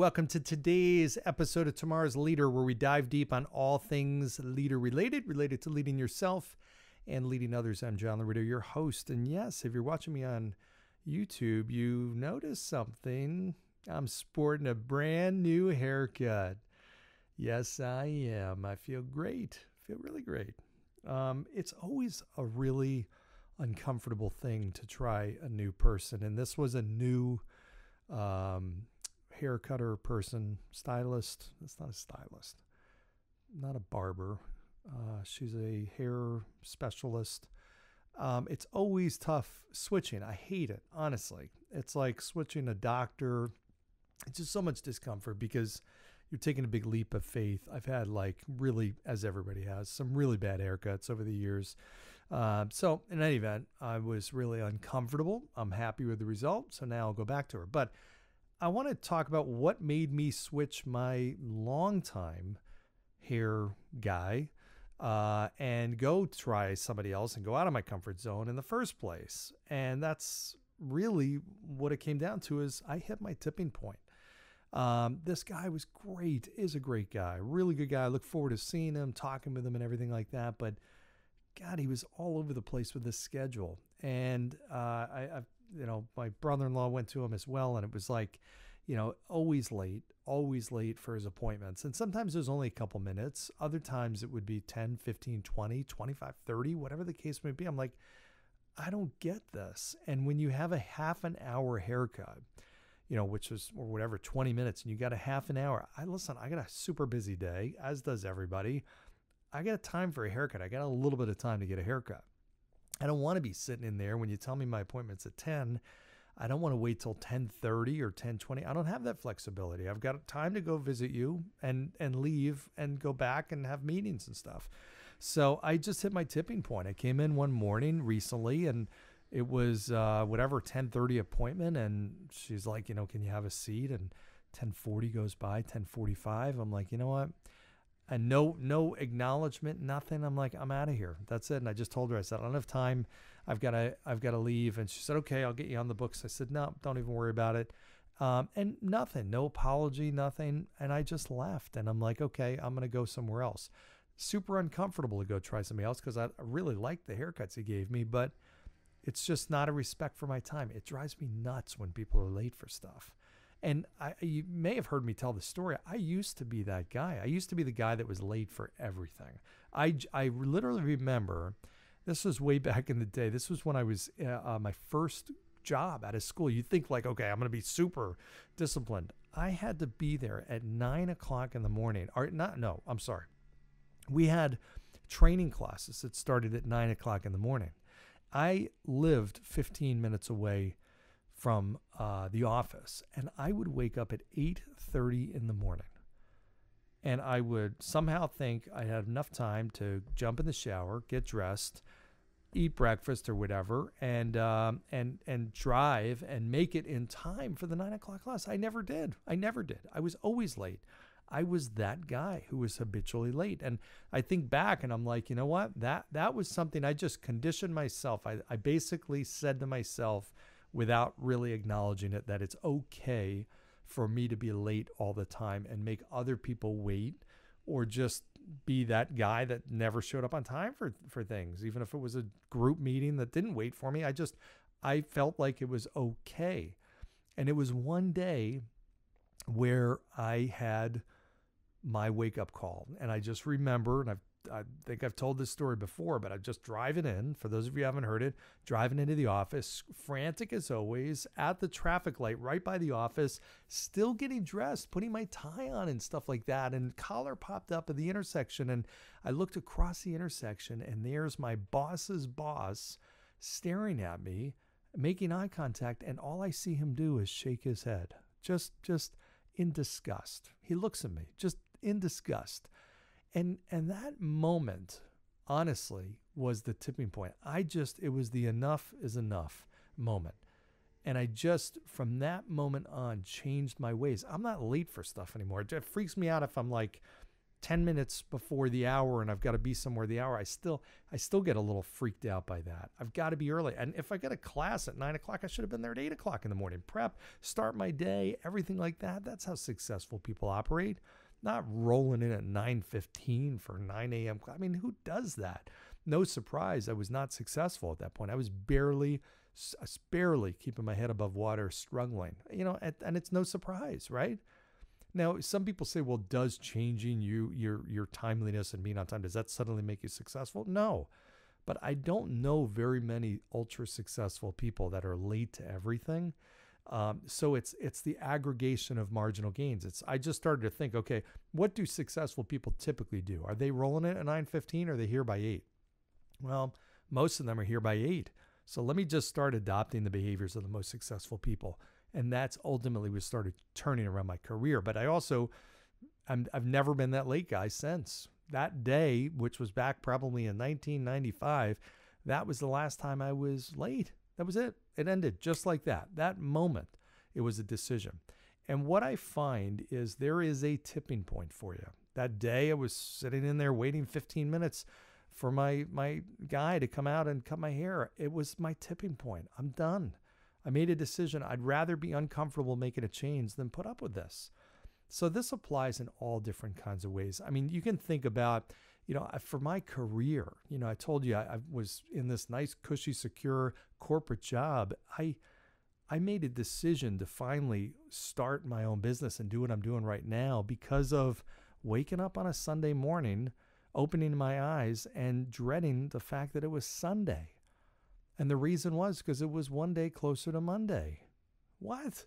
welcome to today's episode of Tomorrow's Leader, where we dive deep on all things leader related to leading yourself and leading others. I'm John Laurito, your host. And yes, if you're watching me on YouTube, you notice something. I'm sporting a brand new haircut. Yes, I am. I feel great. I feel really great. It's always a really uncomfortable thing to try a new person. And this was a new hair cutter person, stylist. It's not a stylist, not a barber. She's a hair specialist. It's always tough switching. I hate it, honestly. It's like switching a doctor. It's just so much discomfort because you're taking a big leap of faith. I've had really, as everybody has, some really bad haircuts over the years. So in any event, I was really uncomfortable. I'm happy with the result. So now I'll go back to her. But I want to talk about what made me switch my longtime hair guy and go try somebody else and go out of my comfort zone in the first place. And that's really what it came down to, is I hit my tipping point. This guy was great, is a great guy, really good guy. I look forward to seeing him, talking with him and everything like that. But God, he was all over the place with his schedule. And my brother-in-law went to him as well. And it was always late for his appointments. And sometimes it was only a couple minutes. Other times it would be 10, 15, 20, 25, 30, whatever the case may be. I'm like, I don't get this. And when you have a half an hour haircut, which was, or whatever, 20 minutes, and you got a half an hour. I got a super busy day, as does everybody. I got time for a haircut. I got a little bit of time to get a haircut. I don't want to be sitting in there when you tell me my appointment's at 10. I don't want to wait till 10:30 or 10:20. I don't have that flexibility. I've got time to go visit you and leave and go back and have meetings and stuff. So I just hit my tipping point. I came in one morning recently, and it was 10:30 appointment, and she's like, can you have a seat? And 10:40 goes by, 10:45. I'm like, you know what? And no acknowledgement, nothing. I'm like, I'm out of here. That's it. And I just told her, I said, I don't have time. I've got to leave. And she said, okay, I'll get you on the books. I said, no, don't even worry about it. And nothing, no apology, nothing. And I just left. And I'm like, okay, I'm going to go somewhere else. Super uncomfortable to go try somebody else because I really liked the haircuts he gave me, but it's just not a respect for my time. It drives me nuts when people are late for stuff. And you may have heard me tell the story. I used to be that guy. I used to be the guy that was late for everything. I literally remember, this was way back in the day. This was when I was my first job out of school. You think okay, I'm going to be super disciplined. I had to be there at 9 o'clock in the morning. I'm sorry. We had training classes that started at 9 o'clock in the morning. I lived 15 minutes away from the office, and I would wake up at 8:30 in the morning, and I would somehow think I had enough time to jump in the shower, get dressed, eat breakfast or whatever, and drive and make it in time for the 9 o'clock class. I never did. I was always late. I was that guy who was habitually late. And I think back and I'm like, you know what? That was something I just conditioned myself. I basically said to myself, without really acknowledging it, that it's okay for me to be late all the time and make other people wait, or just be that guy that never showed up on time for things. Even if it was a group meeting that didn't wait for me, I felt like it was okay. And it was one day where I had my wake-up call, and I just remember, and I think I've told this story before, but I'm just driving in, for those of you who haven't heard it, driving into the office, frantic as always, at the traffic light right by the office, still getting dressed, putting my tie on and stuff like that, and collar popped up at the intersection, and I looked across the intersection, and there's my boss's boss staring at me, making eye contact, and all I see him do is shake his head, just in disgust. He looks at me, just in disgust. And that moment, honestly, was the tipping point. It was the enough is enough moment. And I just, from that moment on, changed my ways. I'm not late for stuff anymore. It freaks me out if I'm 10 minutes before the hour and I've got to be somewhere the hour, I still get a little freaked out by that. I've got to be early. And if I got a class at 9 o'clock, I should have been there at 8 o'clock in the morning. Prep, start my day, everything like that. That's how successful people operate. Not rolling in at 9:15 for 9 a.m. I mean, who does that? No surprise, I was not successful at that point. I was barely keeping my head above water, struggling. And it's no surprise, right? Now, some people say, well, does changing your timeliness and being on time, does that suddenly make you successful? No. But I don't know very many ultra successful people that are late to everything. So it's the aggregation of marginal gains. I just started to think, okay, what do successful people typically do? Are they rolling it at 9:15 or are they here by 8? Well, most of them are here by 8. So let me just start adopting the behaviors of the most successful people. And that's ultimately what started turning around my career. But I've never been that late guy since. That day, which was back probably in 1995, that was the last time I was late. That was it. It ended just like that. That moment, it was a decision. And what I find is there is a tipping point for you. That day I was sitting in there waiting 15 minutes for my guy to come out and cut my hair. It was my tipping point. I'm done. I made a decision. I'd rather be uncomfortable making a change than put up with this. So this applies in all different kinds of ways. I mean, you can think about, for my career, I told you I was in this nice, cushy, secure corporate job. I made a decision to finally start my own business and do what I'm doing right now because of waking up on a Sunday morning, opening my eyes and dreading the fact that it was Sunday. And the reason was because it was one day closer to Monday. What?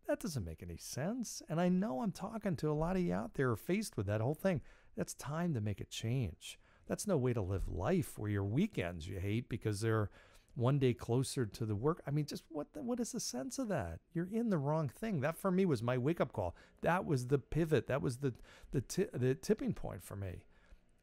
That doesn't make any sense. And I know I'm talking to a lot of you out there faced with that whole thing. That's time to make a change. That's no way to live life where your weekends you hate because they're one day closer to the work. I mean, just what is the sense of that? You're in the wrong thing. That for me was my wake-up call. That was the pivot. That was the tipping point for me.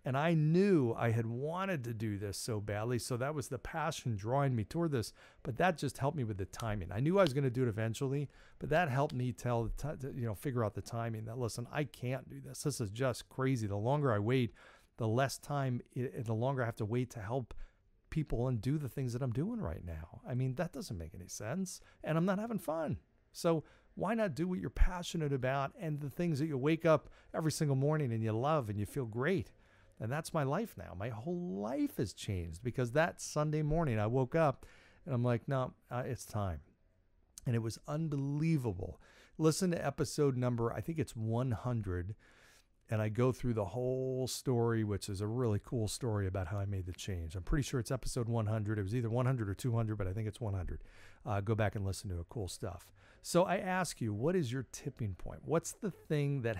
And I knew I had wanted to do this so badly. So that was the passion drawing me toward this. But that just helped me with the timing. I knew I was going to do it eventually, but that helped me figure out the timing that, listen, I can't do this. This is just crazy. The longer I wait, the less time, the longer I have to wait to help people and do the things that I'm doing right now. I mean, that doesn't make any sense. And I'm not having fun. So why not do what you're passionate about and the things that you wake up every single morning and you love and you feel great? And that's my life now. My whole life has changed because that Sunday morning I woke up and I'm like, no, it's time. And it was unbelievable. Listen to episode number, I think it's 100. And I go through the whole story, which is a really cool story about how I made the change. I'm pretty sure it's episode 100. It was either 100 or 200, but I think it's 100. Go back and listen to it. Cool stuff. So I ask you, what is your tipping point? What's the thing that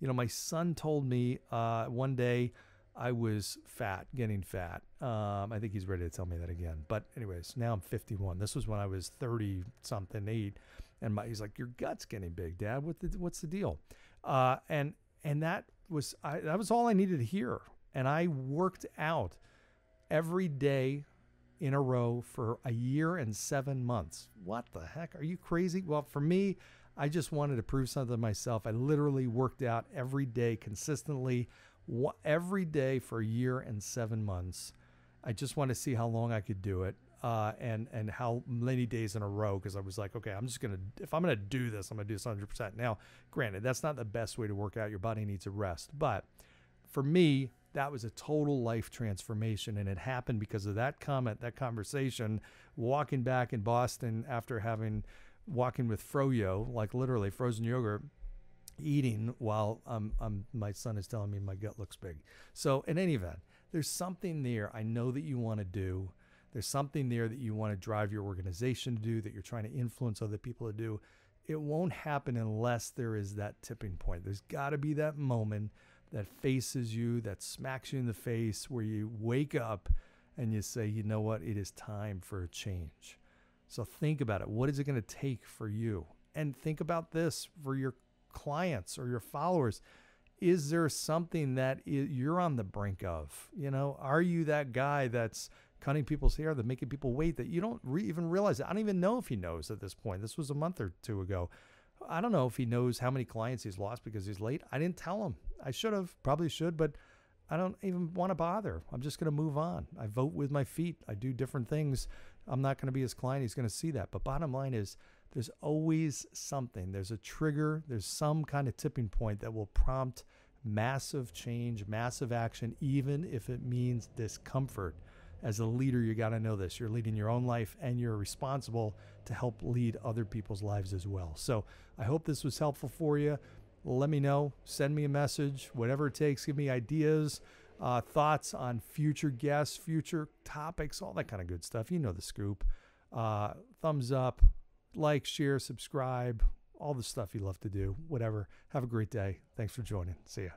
my son told me one day, I was getting fat. I think he's ready to tell me that again. But anyways, now I'm 51. This was when I was 30 something, 8. And he's like, your gut's getting big, Dad. What's the deal? And that was all I needed to hear. And I worked out every day in a row for a year and 7 months. What the heck? Are you crazy? Well, for me, I just wanted to prove something to myself. I literally worked out every day consistently, every day for a year and 7 months. I just wanted to see how long I could do it and how many days in a row, because I was like, okay, if I'm going to do this, I'm going to do this 100%. Now, granted, that's not the best way to work out. Your body needs a rest. But for me, that was a total life transformation, and it happened because of that conversation, walking back in Boston after walking with Froyo, like literally frozen yogurt, eating while my son is telling me my gut looks big. So in any event, there's something there I know that you want to do. There's something there that you want to drive your organization to do, that you're trying to influence other people to do. It won't happen unless there is that tipping point. There's got to be that moment that faces you, that smacks you in the face, where you wake up and you say, you know what, it is time for a change. So think about it. What is it going to take for you? And think about this for your clients or your followers. Is there something that you're on the brink of? Are you that guy that's cutting people's hair, that making people wait, that you don't even realize it? I don't even know if he knows at this point. This was a month or two ago. I don't know if he knows how many clients he's lost because he's late. I didn't tell him. I should have, probably should, but I don't even want to bother. I'm just going to move on. I vote with my feet. I do different things. I'm not going to be his client. He's going to see that. But bottom line is, there's always something. There's a trigger. There's some kind of tipping point that will prompt massive change, massive action, even if it means discomfort. As a leader, you got to know this. You're leading your own life, and you're responsible to help lead other people's lives as well. So I hope this was helpful for you. Let me know. Send me a message, whatever it takes. Give me ideas, thoughts on future guests, future topics, all that kind of good stuff. You know the scoop. Thumbs up, like, share, subscribe, all the stuff you love to do, whatever. Have a great day. Thanks for joining. See ya.